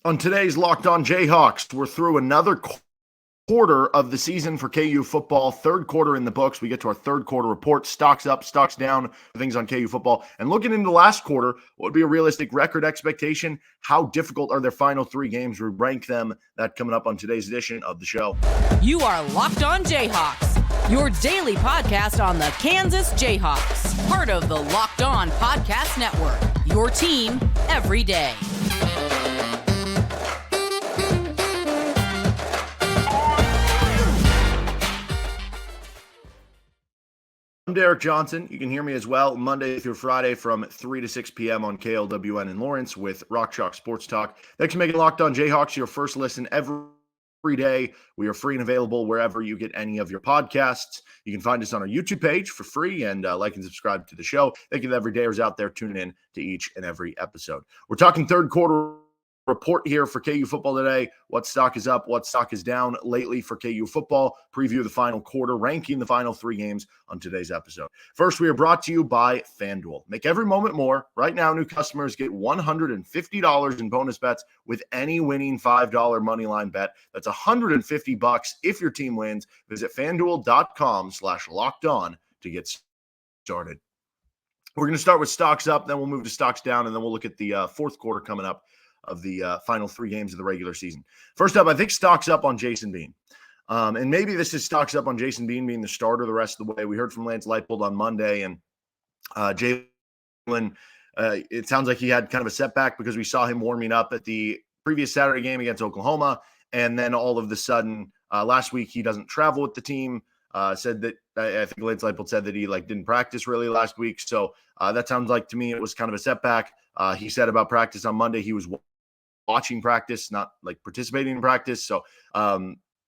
On today's Locked On Jayhawks, we're through another quarter of the season for KU football. Third quarter in the books. We get to our third quarter report. Stocks up, stocks down, things on KU football. And looking into the last quarter, what would be a realistic record expectation? How difficult are their final three games? We rank them. That coming up on today's edition of the show. You are Locked On Jayhawks, your daily podcast on the Kansas Jayhawks. Part of the Locked On Podcast Network, your team every day. I'm Derek Johnson. You can hear me as well Monday through Friday from 3 to 6 p.m. on KLWN in Lawrence with Rock Chalk Sports Talk. Thanks for making Locked On Jayhawks your first listen every day. We are free and available wherever you get any of your podcasts. You can find us on our YouTube page for free and like and subscribe to the show. Thank you to every dayers out there tuning in to each and every episode. We're talking third quarter report here for KU football today. What stock is up, what stock is down lately for KU football. Preview the final quarter, ranking the final three games on today's episode. First, we are brought to you by FanDuel. Make every moment more. Right now, new customers get $150 in bonus bets with any winning $5 moneyline bet. That's $150 if your team wins. Visit FanDuel.com/lockedon to get started. We're going to start with stocks up, then we'll move to stocks down, and then we'll look at the fourth quarter coming up of the final three games of the regular season. First up, I think stocks up on Jason Bean. And maybe this is stocks up on Jason Bean being the starter the rest of the way. We heard from Lance Leipold on Monday, and Jalen, it sounds like he had kind of a setback because we saw him warming up at the previous Saturday game against Oklahoma. And then all of a sudden, last week, he doesn't travel with the team. Said that I think Lance Leipold said that he didn't practice really last week. So that sounds like to me it was kind of a setback. He said about practice on Monday, he was watching practice, not participating in practice. So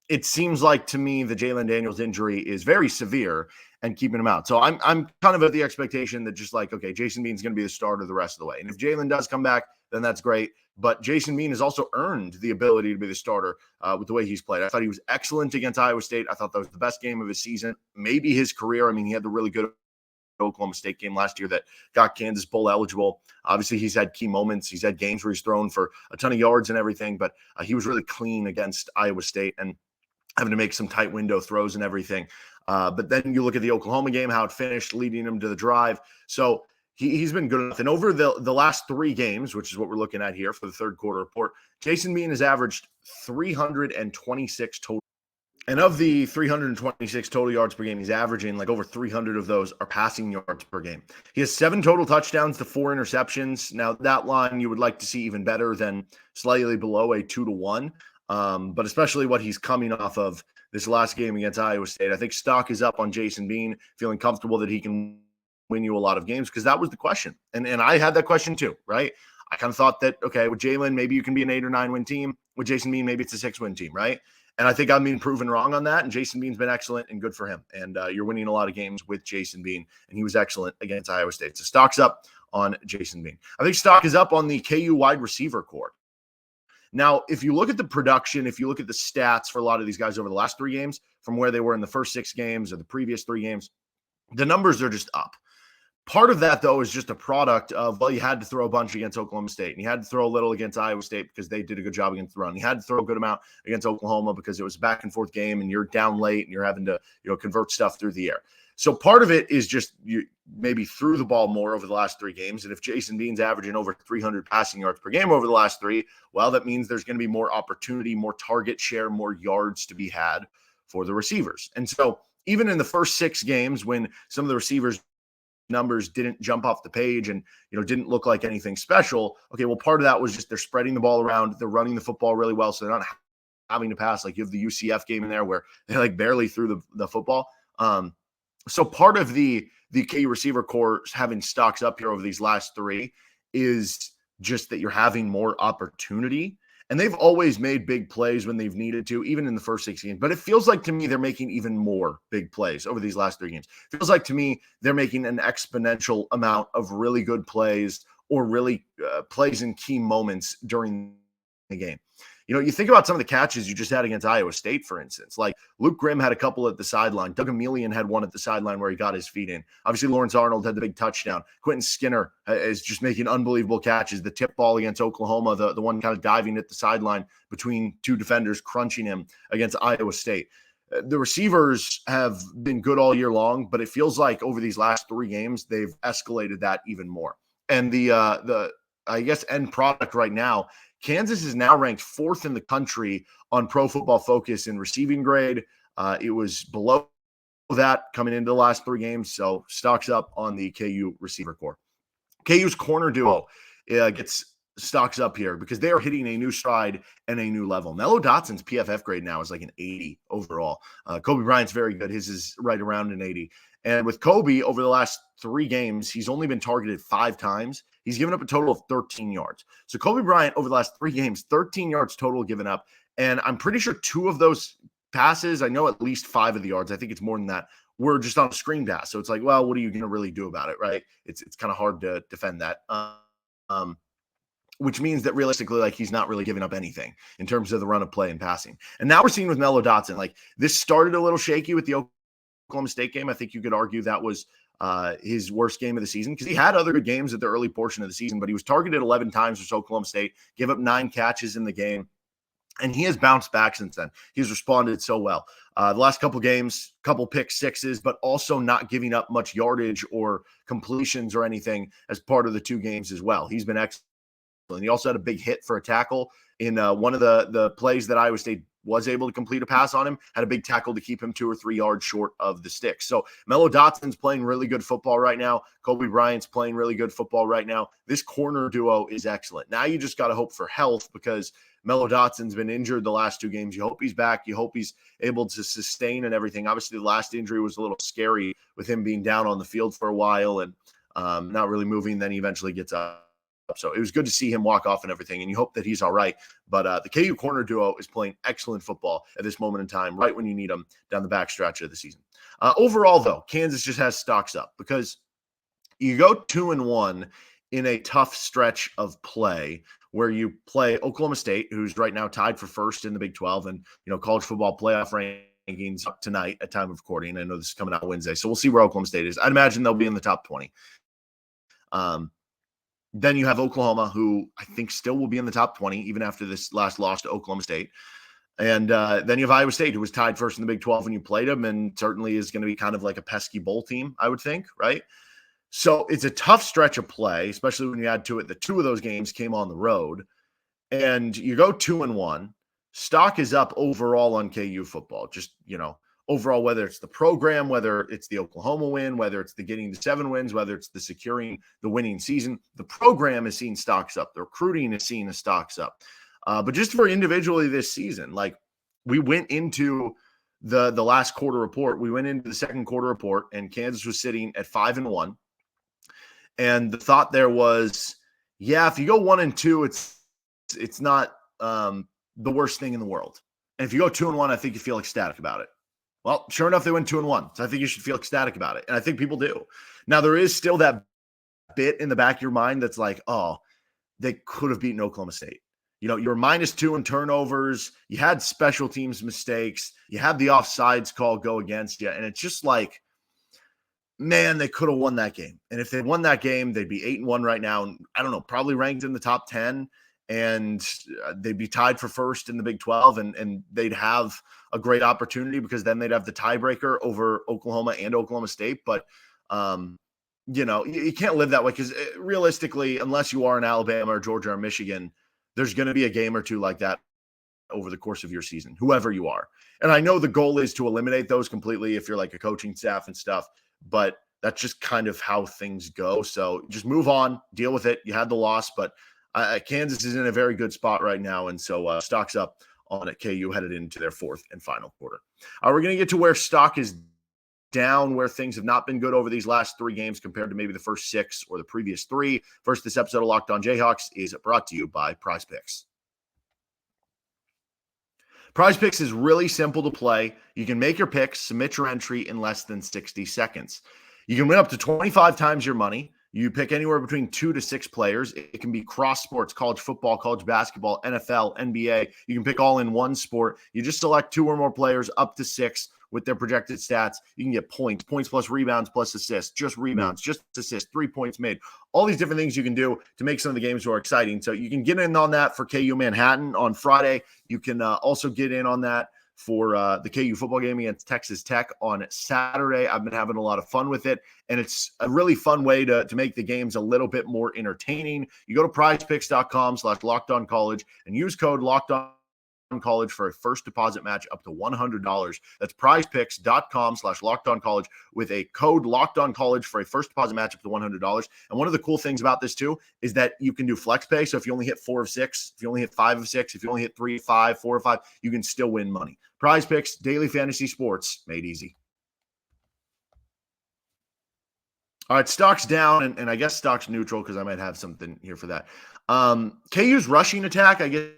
it seems like to me the Jalen Daniels injury is very severe and keeping him out. So I'm kind of at the expectation that just okay, Jason Bean's going to be the starter the rest of the way. And if Jalen does come back, then that's great. But Jason Bean has also earned the ability to be the starter with the way he's played. I thought he was excellent against Iowa State. I thought that was the best game of his season, maybe his career. I mean, he had the really good Oklahoma State game last year that got Kansas bowl eligible. Obviously, he's had key moments. He's had games where he's thrown for a ton of yards and everything, but he was really clean against Iowa State and having to make some tight window throws and everything. But then you look at the Oklahoma game, how it finished, leading him to the drive. So he's been good enough. And over the last three games, which is what we're looking at here for the third quarter report, Jason Bean has averaged 326 total. And of the 326 total yards per game, he's averaging over 300 of those are passing yards per game. He has 7 total touchdowns to 4 interceptions. Now, that line you would like to see even better than slightly below a 2-1. But especially what he's coming off of this last game against Iowa State. I think stock is up on Jason Bean, feeling comfortable that he can win you a lot of games because that was the question. And I had that question too, right? I kind of thought that, okay, with Jalen, maybe you can be an 8 or 9 win team. With Jason Bean, maybe it's a 6-win team, right? And I think I'm being proven wrong on that. And Jason Bean's been excellent and good for him. And you're winning a lot of games with Jason Bean. And he was excellent against Iowa State. So stock's up on Jason Bean. I think stock is up on the KU wide receiver core. Now, if you look at the production, if you look at the stats for a lot of these guys over the last 3 games from where they were in the first 6 games or the previous 3 games, the numbers are just up. Part of that, though, is just a product of, you had to throw a bunch against Oklahoma State, and you had to throw a little against Iowa State because they did a good job against the run. You had to throw a good amount against Oklahoma because it was a back-and-forth game, and you're down late, and you're having to convert stuff through the air. So part of it is just you maybe threw the ball more over the last 3 games, and if Jason Bean's averaging over 300 passing yards per game over the last 3, well, that means there's going to be more opportunity, more target share, more yards to be had for the receivers. And so even in the first 6 games when some of the receivers numbers didn't jump off the page and didn't look like anything special. Okay, well, part of that was just they're spreading the ball around, they're running the football really well, so they're not having to pass. You have the UCF game in there where they barely threw the football. So part of the KU receiver core having stocks up here over these last 3 is just that you're having more opportunity. And they've always made big plays when they've needed to, even in the first 6 games. But it feels like to me they're making even more big plays over these last 3 games. It feels like to me they're making an exponential amount of really good plays or really plays in key moments during the game. You think about some of the catches you just had against Iowa State, for instance. Like Luke Grimm had a couple at the sideline. Doug Emelian had one at the sideline where he got his feet in. Obviously, Lawrence Arnold had the big touchdown. Quentin Skinner is just making unbelievable catches. The tip ball against Oklahoma, the one kind of diving at the sideline between two defenders, crunching him against Iowa State. The receivers have been good all year long, but it feels like over these last 3 games, they've escalated that even more. And the I guess end product right now, Kansas is now ranked 4th in the country on Pro Football Focus in receiving grade. It was below that coming into the last 3 games, so stocks up on the KU receiver core. KU's corner duo gets stocks up here because they are hitting a new stride and a new level. Mello Dotson's PFF grade now is like an 80 overall. Kobe Bryant's very good. His is right around an 80. And with Kobe, over the last 3 games, he's only been targeted 5 times. He's given up a total of 13 yards. So Kobe Bryant, over the last 3 games, 13 yards total given up. And I'm pretty sure 2 of those passes, I know at least 5 of the yards, I think it's more than that, were just on a screen pass. So it's like, well, what are you going to really do about it, right? It's kind of hard to defend that. Which means that realistically, like, he's not really giving up anything in terms of the run of play and passing. And now we're seeing with Mello Dotson, like, this started a little shaky with the Oklahoma State game. I think you could argue that was his worst game of the season because he had other good games at the early portion of the season, but he was targeted 11 times versus Oklahoma State, gave up 9 catches in the game, and he has bounced back since then. He's responded so well. The last couple games, couple pick sixes, but also not giving up much yardage or completions or anything as part of the 2 games as well. He's been excellent. And he also had a big hit for a tackle in one of the plays that Iowa State was able to complete a pass on him, had a big tackle to keep him 2 or 3 yards short of the sticks. So Mello Dotson's playing really good football right now. Kobe Bryant's playing really good football right now. This corner duo is excellent. Now you just got to hope for health because Mello Dotson's been injured the last 2 games. You hope he's back. You hope he's able to sustain and everything. Obviously, the last injury was a little scary with him being down on the field for a while and not really moving. Then he eventually gets up. So it was good to see him walk off and everything, and you hope that he's all right. But the KU corner duo is playing excellent football at this moment in time, right when you need them down the backstretch of the season. Overall, though, Kansas just has stocks up because you go 2-1 in a tough stretch of play where you play Oklahoma State, who's right now tied for first in the Big 12, and college football playoff rankings up tonight at time of recording. I know this is coming out Wednesday, so we'll see where Oklahoma State is. I'd imagine they'll be in the top 20. Then you have Oklahoma, who I think still will be in the top 20, even after this last loss to Oklahoma State. And then you have Iowa State, who was tied first in the Big 12 when you played them, and certainly is going to be kind of like a pesky bowl team, I would think, right? So it's a tough stretch of play, especially when you add to it that 2 of those games came on the road. And you go 2-1. Stock is up overall on KU football. Just, overall, whether it's the program, whether it's the Oklahoma win, whether it's the getting to 7 wins, whether it's the securing the winning season, the program is seeing stocks up. The recruiting is seeing the stocks up. But just for individually this season, like we went into the last quarter report, we went into the second quarter report, and Kansas was sitting at 5-1. And the thought there was, yeah, if you go 1-2, it's not the worst thing in the world. And if you go 2-1, I think you feel ecstatic about it. Well, sure enough, they went 2-1. So I think you should feel ecstatic about it. And I think people do. Now, there is still that bit in the back of your mind that's like, oh, they could have beaten Oklahoma State. You're -2 in turnovers. You had special teams mistakes. You had the offsides call go against you. And it's just like, man, they could have won that game. And if they won that game, they'd be 8-1 right now. And I don't know, probably ranked in the top 10. And they'd be tied for first in the Big 12, and they'd have a great opportunity because then they'd have the tiebreaker over Oklahoma and Oklahoma State. But, you can't live that way because realistically, unless you are in Alabama or Georgia or Michigan, there's going to be a game or 2 like that over the course of your season, whoever you are. And I know the goal is to eliminate those completely if you're like a coaching staff and stuff, but that's just kind of how things go. So just move on, deal with it. You had the loss, but Kansas is in a very good spot right now, and so stock's up on it. KU headed into their 4th and final quarter. We're going to get to where stock is down, where things have not been good over these last 3 games compared to maybe the first 6 or the previous 3. First, this episode of Locked On Jayhawks is brought to you by PrizePicks. PrizePicks is really simple to play. You can make your picks, submit your entry in less than 60 seconds. You can win up to 25 times your money. You pick anywhere between 2 to 6 players. It can be cross sports, college football, college basketball, NFL, NBA. You can pick all in one sport. You just select 2 or more players up to 6 with their projected stats. You can get points plus rebounds plus assists, just rebounds, just assists, 3 points made. All these different things you can do to make some of the games more exciting. So you can get in on that for KU Manhattan on Friday. You can also get in on that for the KU football game against Texas Tech on Saturday. I've been having a lot of fun with it, and it's a really fun way to make the games a little bit more entertaining. You go to prizepicks.com/lockedoncollege and use code LOCKEDONCollege for a first deposit match up to $100. That's prizepicks.com/lockedoncollege with a code LOCKEDONCollege for a first deposit match up to $100. And one of the cool things about this too is that you can do flex pay. So if you only hit 4 of 6, if you only hit 5 of 6, if you only hit 3 of 5, 4 of 5, you can still win money. Prize Picks, daily fantasy sports made easy. All right, stocks down, and I guess stocks neutral because I might have something here for that. KU's rushing attack, I guess,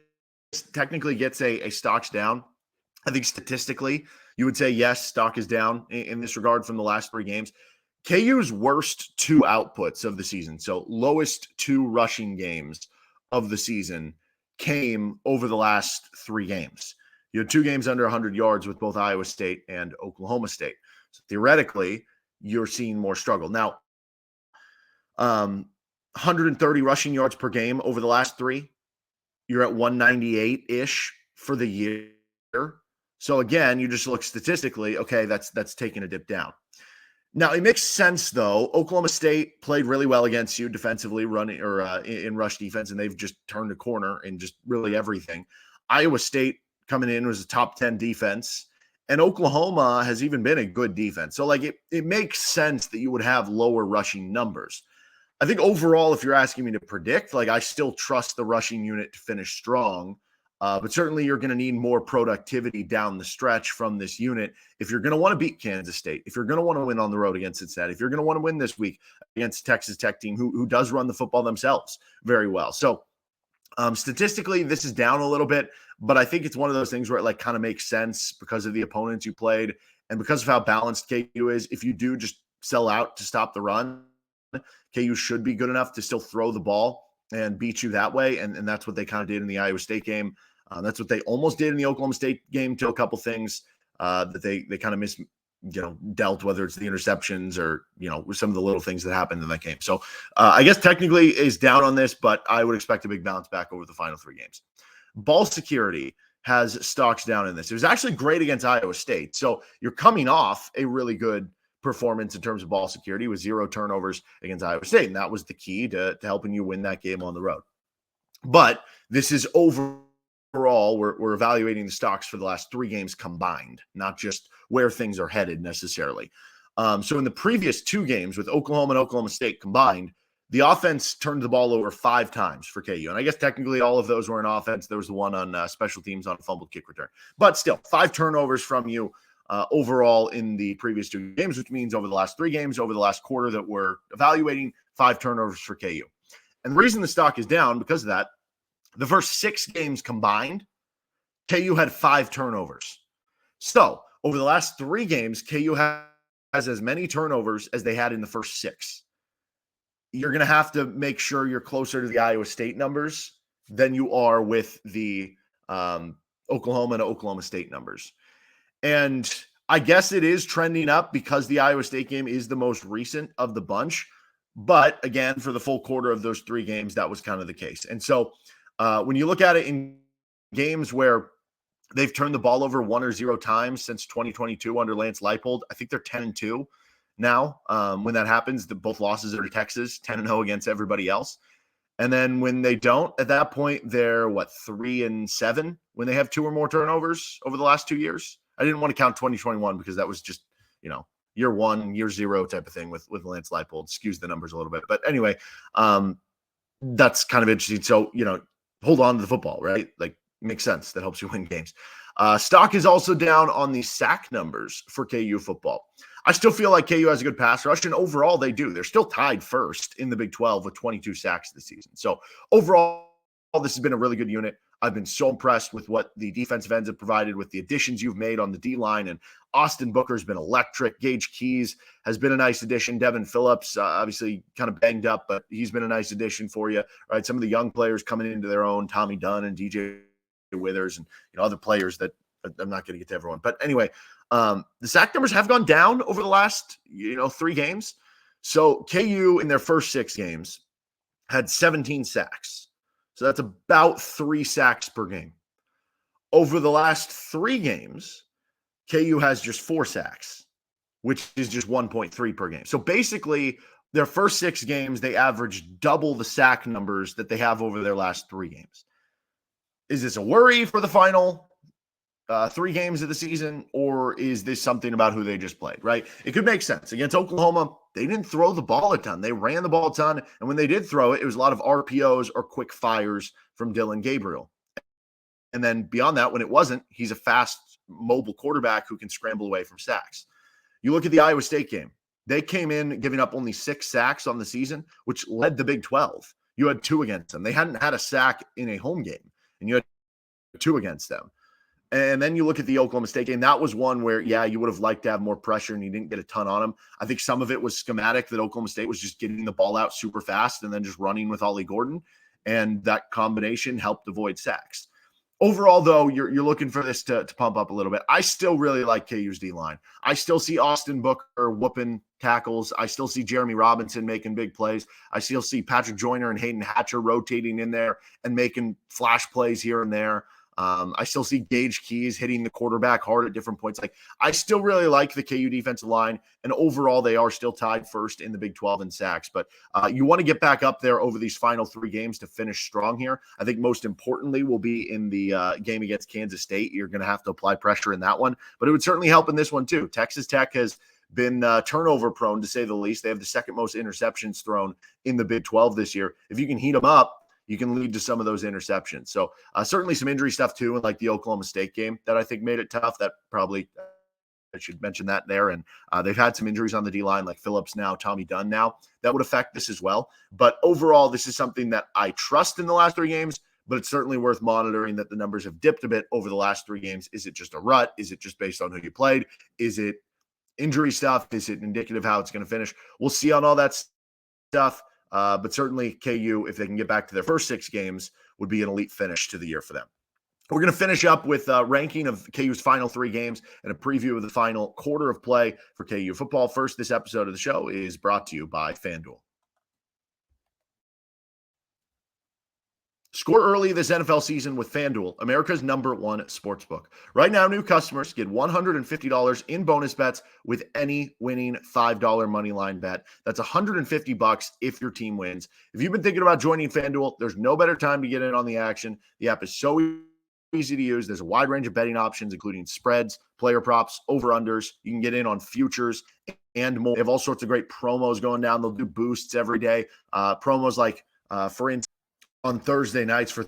technically gets a stocks down. I think statistically, you would say yes, stock is down in this regard from the last 3 games. KU's worst 2 outputs of the season, so lowest 2 rushing games of the season, came over the last 3 games. You had 2 games under 100 yards with both Iowa State and Oklahoma State. So theoretically, you're seeing more struggle. Now, 130 rushing yards per game over the last 3. You're at 198-ish for the year. So again, you just look statistically, okay, that's taking a dip down. Now, it makes sense, though. Oklahoma State played really well against you defensively, running or in rush defense, and they've just turned a corner in just really everything. Iowa State coming in was a top 10 defense, and Oklahoma has even been a good defense. So, like, it makes sense that you would have lower rushing numbers. I think overall, if you're asking me to predict, like, I still trust the rushing unit to finish strong. But certainly you're going to need more productivity down the stretch from this unit if you're going to want to beat Kansas State, if you're going to want to win on the road against Cincinnati, if you're going to want to win this week against Texas Tech team who does run the football themselves very well. So statistically, this is down a little bit, but I think it's one of those things where it like kind of makes sense because of the opponents you played and because of how balanced KU is. If you do just sell out to stop the run, KU should be good enough to still throw the ball and beat you that way. And that's what they kind of did in the Iowa State game. That's what they almost did in the Oklahoma State game to a couple things that they kind of dealt, whether it's the interceptions or, some of the little things that happened in that game. So I guess technically is down on this, but I would expect a big bounce back over the final 3 games. Ball security has stocks down in this. It was actually great against Iowa State. So you're coming off a really good performance in terms of ball security with 0 turnovers against Iowa State. And that was the key to helping you win that game on the road. But this is overall, we're evaluating the stocks for the last 3 games combined, not just where things are headed necessarily. So in the previous 2 games with Oklahoma and Oklahoma State combined, the offense turned the ball over 5 times for KU. And I guess technically all of those were in offense. There was the one on special teams on a fumbled kick return. But still, 5 turnovers from you overall in the previous 2 games, which means over the last 3 games, over the last quarter that we're evaluating, 5 turnovers for KU. And the reason the stock is down because of that, the first 6 games combined, KU had 5 turnovers. So over the last 3 games, KU has as many turnovers as they had in the first 6. You're going to have to make sure you're closer to the Iowa State numbers than you are with the Oklahoma and Oklahoma State numbers. And I guess it is trending up because the Iowa State game is the most recent of the bunch. But again, for the full quarter of those 3 games, that was kind of the case. And so when you look at it in games where they've turned the ball over 1 or 0 times since 2022 under Lance Leipold, I think they're 10-2 now. When that happens, both losses are to Texas, 10-0 against everybody else. And then when they don't, at that point, they're 3-7 when they have 2 or more turnovers over the last 2 years. I didn't want to count 2021 because that was just, year 1, year 0 type of thing with Lance Leipold. Skews the numbers a little bit. But anyway, that's kind of interesting. So, hold on to the football, right? Like, makes sense. That helps you win games. Stock is also down on the sack numbers for KU football. I still feel like KU has a good pass rush, and overall they do. They're still tied first in the Big 12 with 22 sacks this season. So overall, this has been a really good unit. I've been so impressed with what the defensive ends have provided with the additions you've made on the D-line. And Austin Booker's been electric. Gage Keys has been a nice addition. Devin Phillips, obviously kind of banged up, but he's been a nice addition for you, right? Some of the young players coming into their own, Tommy Dunn and DJ Withers and other players that I'm not going to get to everyone. But anyway, the sack numbers have gone down over the last 3 games. So KU in their first 6 games had 17 sacks. So that's about 3 sacks per game. Over the last 3 games, KU has just 4 sacks, which is just 1.3 per game. So basically, their first 6 games, they averaged double the sack numbers that they have over their last 3 games. Is this a worry for the final 3 games of the season, or is this something about who they just played, right? It could make sense. Against Oklahoma, they didn't throw the ball a ton. They ran the ball a ton, and when they did throw it, it was a lot of RPOs or quick fires from Dylan Gabriel. And then beyond that, when it wasn't, he's a fast, mobile quarterback who can scramble away from sacks. You look at the Iowa State game. They came in giving up only 6 sacks on the season, which led the Big 12. You had 2 against them. They hadn't had a sack in a home game, and you had 2 against them. And then you look at the Oklahoma State game. That was one where, you would have liked to have more pressure and you didn't get a ton on them. I think some of it was schematic that Oklahoma State was just getting the ball out super fast and then just running with Ollie Gordon. And that combination helped avoid sacks. Overall, though, you're looking for this to pump up a little bit. I still really like KU's D-line. I still see Austin Booker whooping tackles. I still see Jeremy Robinson making big plays. I still see Patrick Joyner and Hayden Hatcher rotating in there and making flash plays here and there. I still see Gage Keys hitting the quarterback hard at different points. Like, I still really like the KU defensive line, and overall they are still tied first in the Big 12 in sacks. But you want to get back up there over these final 3 games to finish strong here. I think most importantly will be in the game against Kansas State. You're going to have to apply pressure in that one, but it would certainly help in this one too. Texas Tech has been turnover prone, to say the least. They have the second most interceptions thrown in the Big 12 this year. If you can heat them up, you can lead to some of those interceptions. So certainly some injury stuff too, and like the Oklahoma State game that I think made it tough. That probably, I should mention that there. And they've had some injuries on the D-line, like Phillips now, Tommy Dunn now. That would affect this as well. But overall, this is something that I trust in the last 3 games, but it's certainly worth monitoring that the numbers have dipped a bit over the last 3 games. Is it just a rut? Is it just based on who you played? Is it injury stuff? Is it indicative of how it's going to finish? We'll see on all that stuff. But certainly KU, if they can get back to their first 6 games, would be an elite finish to the year for them. We're going to finish up with a ranking of KU's final 3 games and a preview of the final quarter of play for KU football. First, this episode of the show is brought to you by FanDuel. Score early this NFL season with FanDuel, America's #1 sportsbook. Right now, new customers get $150 in bonus bets with any winning $5 moneyline bet. That's $150 if your team wins. If you've been thinking about joining FanDuel, there's no better time to get in on the action. The app is so easy to use. There's a wide range of betting options, including spreads, player props, over-unders. You can get in on futures and more. They have all sorts of great promos going down. They'll do boosts every day. Promos like, for instance, on Thursday nights for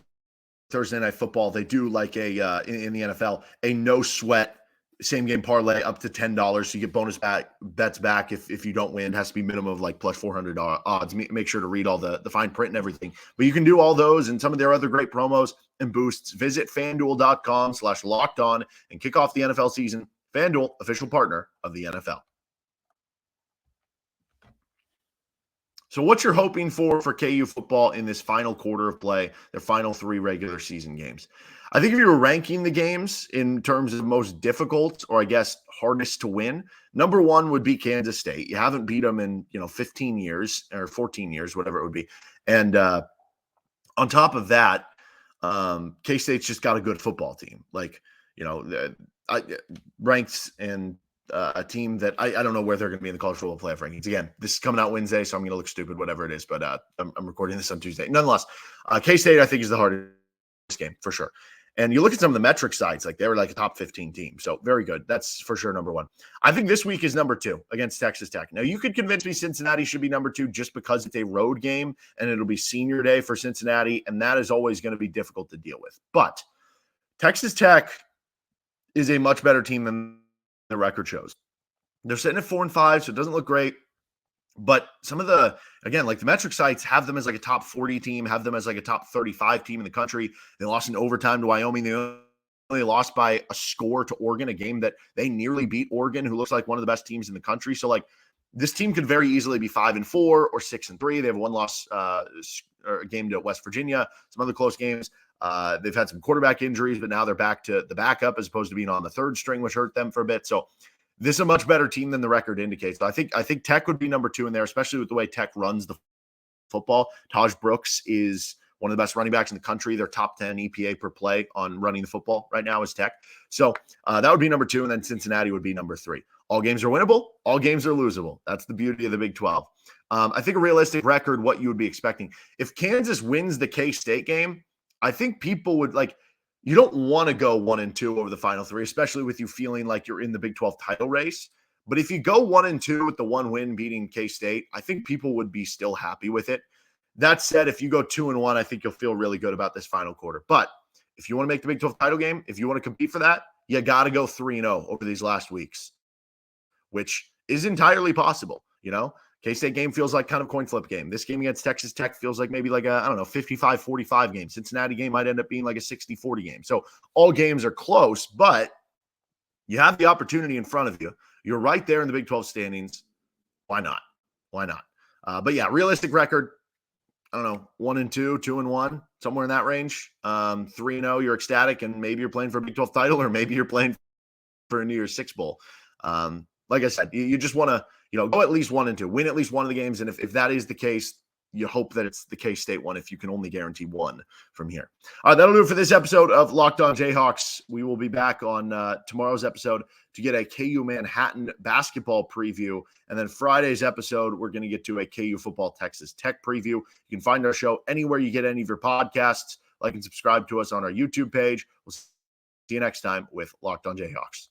Thursday Night Football, they do like a in the NFL, a no sweat same game parlay up to $10. So you get bonus bets back if you don't win. It has to be minimum of like plus $400 odds. Make sure to read all the fine print and everything. But you can do all those and some of their other great promos and boosts. Visit FanDuel.com/lockedon and kick off the NFL season. FanDuel, official partner of the NFL. So what you're hoping for KU football in this final quarter of play, their final 3 regular season games? I think if you were ranking the games in terms of most difficult or I guess hardest to win, number 1 would be Kansas State. You haven't beat them in 15 years or 14 years, whatever it would be. And on top of that, K-State's just got a good football team. Like, ranks and a team that I don't know where they're going to be in the college football playoff rankings. Again, this is coming out Wednesday, so I'm going to look stupid, whatever it is. But I'm recording this on Tuesday. Nonetheless, K-State, I think, is the hardest game for sure. And you look at some of the metric sides, like they were like a top 15 team. So very good. That's for sure number 1. I think this week is number 2 against Texas Tech. Now, you could convince me Cincinnati should be number 2 just because it's a road game and it'll be senior day for Cincinnati. And that is always going to be difficult to deal with. But Texas Tech is a much better team than the record shows. They're sitting at 4-5, so it doesn't look great. But some of the, again, like the metric sites have them as like a top 40 team, have them as like a top 35 team in the country. They lost in overtime to Wyoming. They only lost by a score to Oregon, a game that they nearly beat Oregon, who looks like one of the best teams in the country. So like this team could very easily be 5-4 or 6-3. They have one loss or a game to West Virginia, some other close games. They've had some quarterback injuries, but now they're back to the backup as opposed to being on the third string, which hurt them for a bit. So this is a much better team than the record indicates. So I think Tech would be number 2 in there, especially with the way Tech runs the football. Taj Brooks is one of the best running backs in the country. They're top 10 EPA per play on running the football right now is Tech. So that would be number 2, and then Cincinnati would be number 3. All games are winnable. All games are losable. That's the beauty of the Big 12. I think a realistic record, what you would be expecting. If Kansas wins the K-State game, I think people would like – you don't want to go 1-2 over the final 3, especially with you feeling like you're in the Big 12 title race. But if you go 1-2 with the one win beating K-State, I think people would be still happy with it. That said, if you go 2-1, I think you'll feel really good about this final quarter. But if you want to make the Big 12 title game, if you want to compete for that, you got to go 3-0 over these last weeks, which is entirely possible. You know, K-State game feels like kind of coin flip game. This game against Texas Tech feels like maybe like a, I don't know, 55-45 game. Cincinnati game might end up being like a 60-40 game. So all games are close, but you have the opportunity in front of you. You're right there in the Big 12 standings. Why not? Why not? But yeah, realistic record, I don't know, 1-2, 2-1, somewhere in that range. 3-0, you're ecstatic, and maybe you're playing for a Big 12 title, or maybe you're playing for a New Year's Six Bowl. Like I said, you just want to, go at least 1-2, win at least one of the games. And if that is the case, you hope that it's the K-State one if you can only guarantee one from here. All right, that'll do it for this episode of Locked On Jayhawks. We will be back on tomorrow's episode to get a KU Manhattan basketball preview. And then Friday's episode, we're going to get to a KU football Texas Tech preview. You can find our show anywhere you get any of your podcasts. Like and subscribe to us on our YouTube page. We'll see you next time with Locked On Jayhawks.